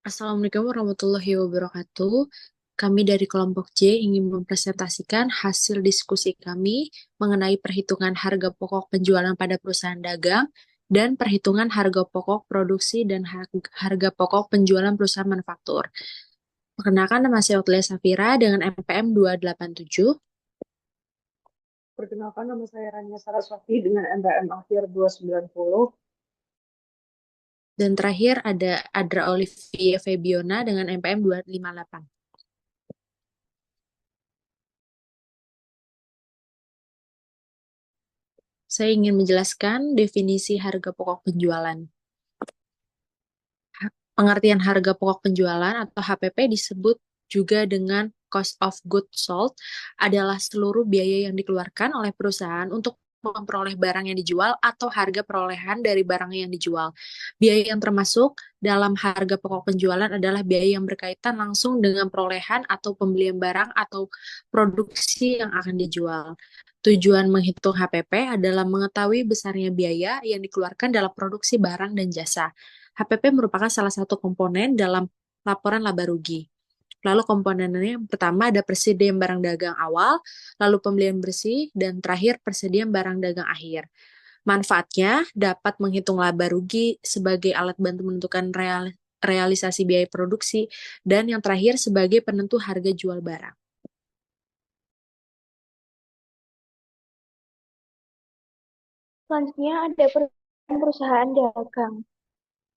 Assalamualaikum warahmatullahi wabarakatuh. Kami dari kelompok J ingin mempresentasikan hasil diskusi kami mengenai perhitungan harga pokok penjualan pada perusahaan dagang dan perhitungan harga pokok produksi dan harga pokok penjualan perusahaan manufaktur. Perkenalkan, nama saya Otlia Safira dengan MPM 287. Perkenalkan, nama saya Rania Saraswati dengan MPM akhir 290. Dan terakhir ada Adra Olivia Febiona dengan MPM 258. Saya ingin menjelaskan definisi harga pokok penjualan. Pengertian harga pokok penjualan atau HPP disebut juga dengan cost of goods sold adalah seluruh biaya yang dikeluarkan oleh perusahaan untuk memperoleh barang yang dijual atau harga perolehan dari barang yang dijual. Biaya yang termasuk dalam harga pokok penjualan adalah biaya yang berkaitan langsung dengan perolehan atau pembelian barang atau produksi yang akan dijual. Tujuan menghitung HPP adalah mengetahui besarnya biaya yang dikeluarkan dalam produksi barang dan jasa. HPP merupakan salah satu komponen dalam laporan laba rugi. Lalu komponennya yang pertama ada persediaan barang dagang awal, lalu pembelian bersih, dan terakhir persediaan barang dagang akhir. Manfaatnya dapat menghitung laba rugi sebagai alat bantu menentukan realisasi biaya produksi, dan yang terakhir sebagai penentu harga jual barang. Selanjutnya ada perusahaan dagang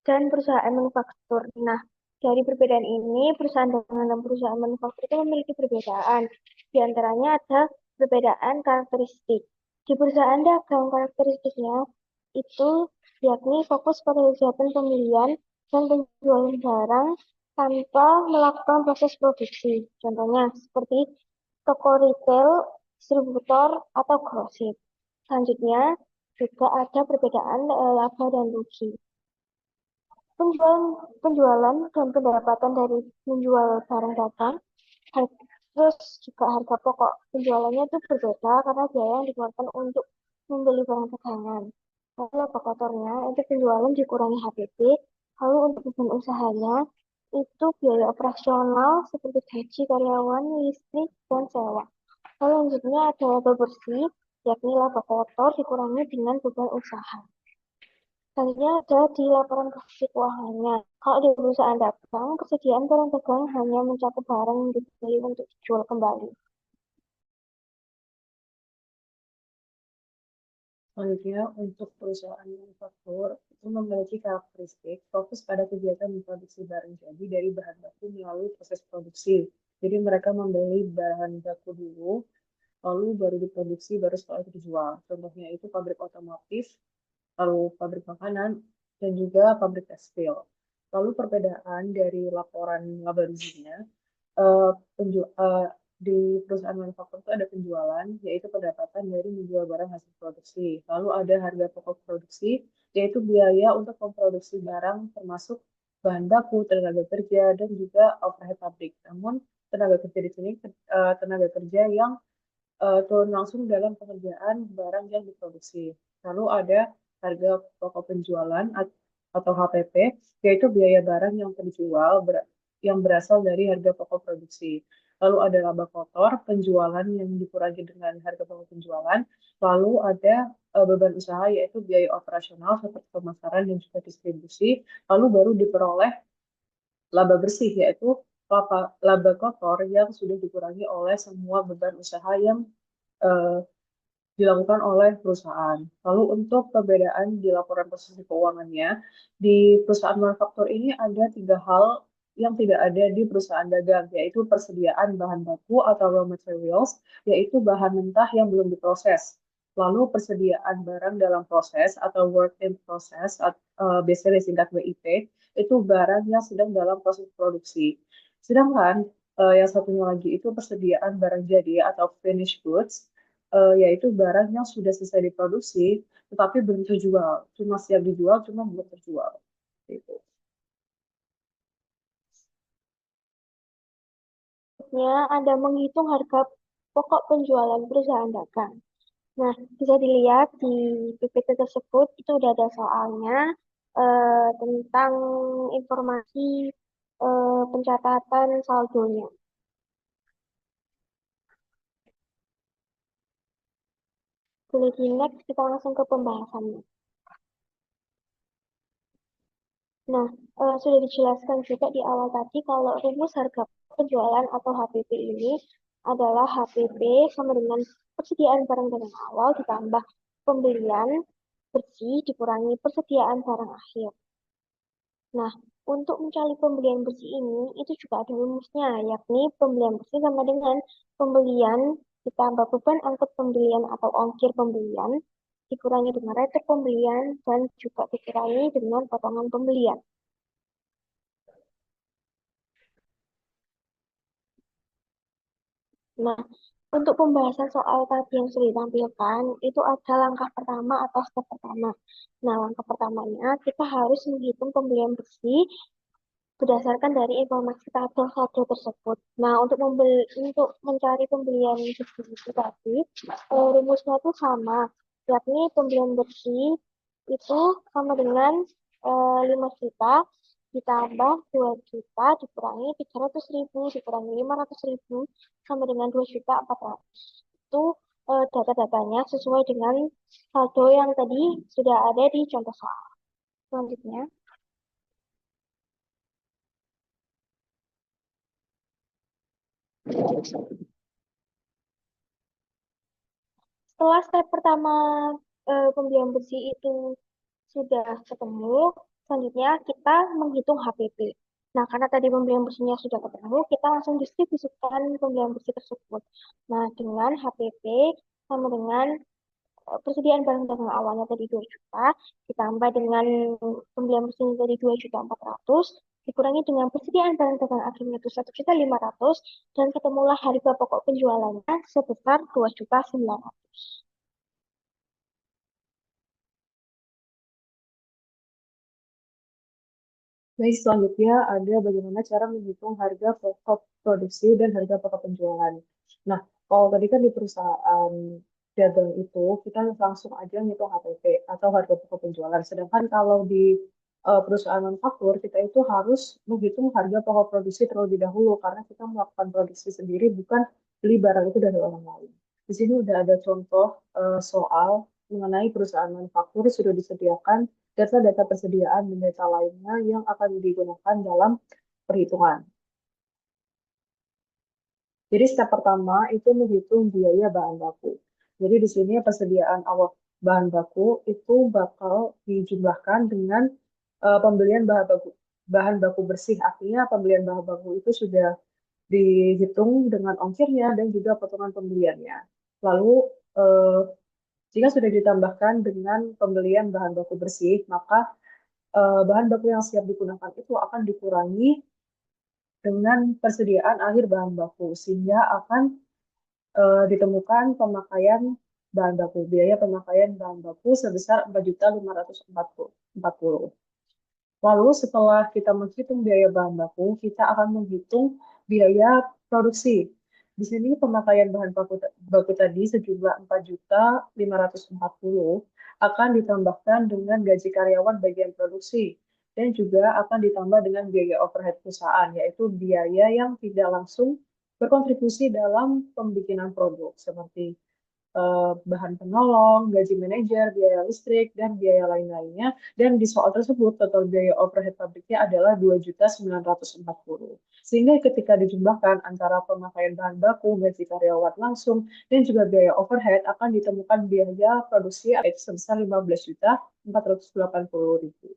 dan perusahaan manufaktur. Nah, dari perbedaan ini, perusahaan dagang dan perusahaan manufaktur itu memiliki perbedaan. Di antaranya ada perbedaan karakteristik. Di perusahaan dagang, karakteristiknya itu yakni fokus pada kegiatan pembelian dan penjualan barang tanpa melakukan proses produksi. Contohnya seperti toko retail, distributor, atau grosir. Selanjutnya, juga ada perbedaan laba dan rugi. Penjualan, penjualan dan pendapatan dari menjual barang dagang, terus juga harga pokok penjualannya itu berbeda karena biaya yang dikeluarkan untuk membeli barang dagangan. Lalu laba kotornya itu penjualan dikurangi HPP, lalu untuk beban usahanya itu biaya operasional seperti gaji karyawan, listrik, dan sewa. Lalu selanjutnya ada laba bersih, yakni laba kotor dikurangi dengan beban usaha. Selanjutnya ada di laporan posisi keuangannya. Kalau di perusahaan dagang, persediaan barang dagang hanya mencakup barang yang dibeli untuk dijual kembali. Selanjutnya, untuk perusahaan manufaktur itu memiliki karakteristik fokus pada kegiatan memproduksi barang jadi dari bahan baku melalui proses produksi. Jadi mereka membeli bahan baku dulu, lalu baru diproduksi, baru setelah itu dijual. Contohnya itu pabrik otomotif, lalu pabrik makanan, dan juga pabrik tekstil. Lalu perbedaan dari laporan laba ruginya, eh, penju- eh, di perusahaan manufaktur itu ada penjualan, yaitu pendapatan dari menjual barang hasil produksi. Lalu ada harga pokok produksi, yaitu biaya untuk memproduksi barang termasuk bahan baku, tenaga kerja, dan juga overhead pabrik. Namun tenaga kerja di sini tenaga kerja yang turun langsung dalam pengerjaan barang yang diproduksi. Lalu ada harga pokok penjualan atau HPP, yaitu biaya barang yang terjual yang berasal dari harga pokok produksi. Lalu ada laba kotor, penjualan yang dikurangi dengan harga pokok penjualan. Lalu ada beban usaha, yaitu biaya operasional seperti pemasaran dan juga distribusi. Lalu baru diperoleh laba bersih, yaitu laba kotor yang sudah dikurangi oleh semua beban usaha yang eh, dilakukan oleh perusahaan. Lalu untuk perbedaan di laporan posisi keuangannya, di perusahaan manufaktur ini ada tiga hal yang tidak ada di perusahaan dagang, yaitu persediaan bahan baku atau raw materials, yaitu bahan mentah yang belum diproses. Lalu persediaan barang dalam proses atau work in process, biasanya disingkat WIP, itu barang yang sedang dalam proses produksi. Sedangkan yang satunya lagi itu persediaan barang jadi atau finished goods, yaitu barang yang sudah selesai diproduksi tetapi belum terjual, cuma siap dijual, cuma belum terjual. Gitu. Berikutnya ada menghitung harga pokok penjualan perusahaan dagang. Nah, bisa dilihat di PPT tersebut itu udah ada soalnya tentang informasi pencatatan saldonya. Boleh di next, kita langsung ke pembahasannya. Nah, sudah dijelaskan juga di awal tadi kalau rumus harga penjualan atau HPP ini adalah HPP sama dengan persediaan barang dengan awal ditambah pembelian bersih dikurangi persediaan barang akhir. Nah, untuk mencari pembelian bersih ini, itu juga ada rumusnya, yakni pembelian bersih sama dengan pembelian ditambah beban angkut pembelian atau ongkir pembelian, dikurangi dengan rate pembelian, dan juga dikurangi dengan potongan pembelian. Nah, untuk pembahasan soal tadi yang sudah ditampilkan, itu ada langkah pertama atau step pertama. Nah, langkah pertamanya kita harus menghitung pembelian bersih berdasarkan dari informasi tabel saldo tersebut. Nah, untuk mencari pembelian bersih itu tadi, rumusnya itu sama, yakni pembelian bersih itu sama dengan 5 juta ditambah 2 juta dikurangi 300.000 dikurangi 500.000 sama dengan 2.400.000. Itu data-datanya sesuai dengan saldo yang tadi sudah ada di contoh soal. Selanjutnya, setelah step pertama pembelian bersih itu sudah ketemu, selanjutnya kita menghitung HPP. Nah, karena tadi pembelian bersihnya sudah ketemu, kita langsung distribusikan pembelian bersih tersebut. Nah, dengan HPP sama dengan persediaan barang dagangan awalnya tadi 2 juta, ditambah dengan pembelian bersih tadi 2.400.000, dikurangi dengan persediaan barang dagangan akhirnya itu 1.500.000, dan ketemulah harga pokok penjualannya sebesar 2.900.000. Baik, selanjutnya ada bagaimana cara menghitung harga pokok produksi dan harga pokok penjualan. Nah, kalau tadi kan di perusahaan dagang itu, kita langsung aja ngitung HPP atau harga pokok penjualan. Sedangkan kalau di perusahaan manufaktur, kita itu harus menghitung harga pokok produksi terlebih dahulu karena kita melakukan produksi sendiri, bukan beli barang itu dari orang lain. Di sini udah ada contoh soal mengenai perusahaan manufaktur sudah disediakan data-data persediaan dan data lainnya yang akan digunakan dalam perhitungan. Jadi step pertama itu menghitung biaya bahan baku. Jadi di sini persediaan awal bahan baku itu bakal dijumlahkan dengan pembelian bahan baku bersih. Artinya pembelian bahan baku itu sudah dihitung dengan ongkirnya dan juga potongan pembeliannya. Lalu eh, jika sudah ditambahkan dengan pembelian bahan baku bersih, maka bahan baku yang siap digunakan itu akan dikurangi dengan persediaan akhir bahan baku sehingga akan ditemukan pemakaian bahan baku, biaya pemakaian bahan baku sebesar 4.540.000. Lalu setelah kita menghitung biaya bahan baku, kita akan menghitung biaya produksi. Di sini pemakaian bahan baku tadi sejumlah 4.540.000 akan ditambahkan dengan gaji karyawan bagian produksi dan juga akan ditambah dengan biaya overhead perusahaan, yaitu biaya yang tidak langsung berkontribusi dalam pembikinan produk seperti bahan penolong, gaji manajer, biaya listrik, dan biaya lain-lainnya. Dan di soal tersebut, total biaya overhead pabriknya adalah 2.940.000. Sehingga ketika dijumlahkan antara pemakaian bahan baku, gaji karyawan langsung, dan juga biaya overhead akan ditemukan biaya produksi yaitu sebesar 15.480.000.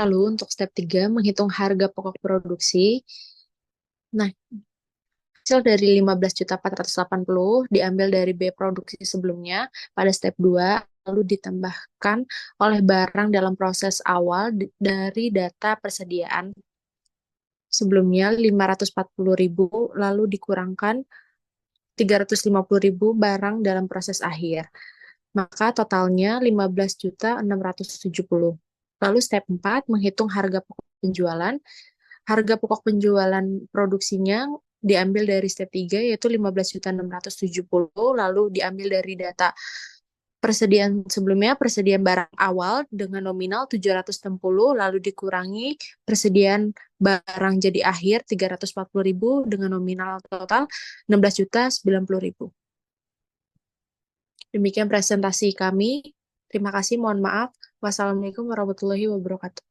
Lalu untuk step 3, menghitung harga pokok produksi. Nah, hasil dari 15.480 diambil dari B produksi sebelumnya pada step 2, lalu ditambahkan oleh barang dalam proses awal dari data persediaan sebelumnya 540.000, lalu dikurangkan 350.000 barang dalam proses akhir. Maka totalnya 15.670. Lalu step 4, menghitung harga pokok penjualan. Harga pokok penjualan produksinya diambil dari step 3, yaitu 15.670, lalu diambil dari data persediaan barang awal dengan nominal 760, lalu dikurangi persediaan barang jadi akhir 340.000 dengan nominal total 16.090.000. Demikian presentasi kami. Terima kasih, mohon maaf. Wassalamualaikum warahmatullahi wabarakatuh.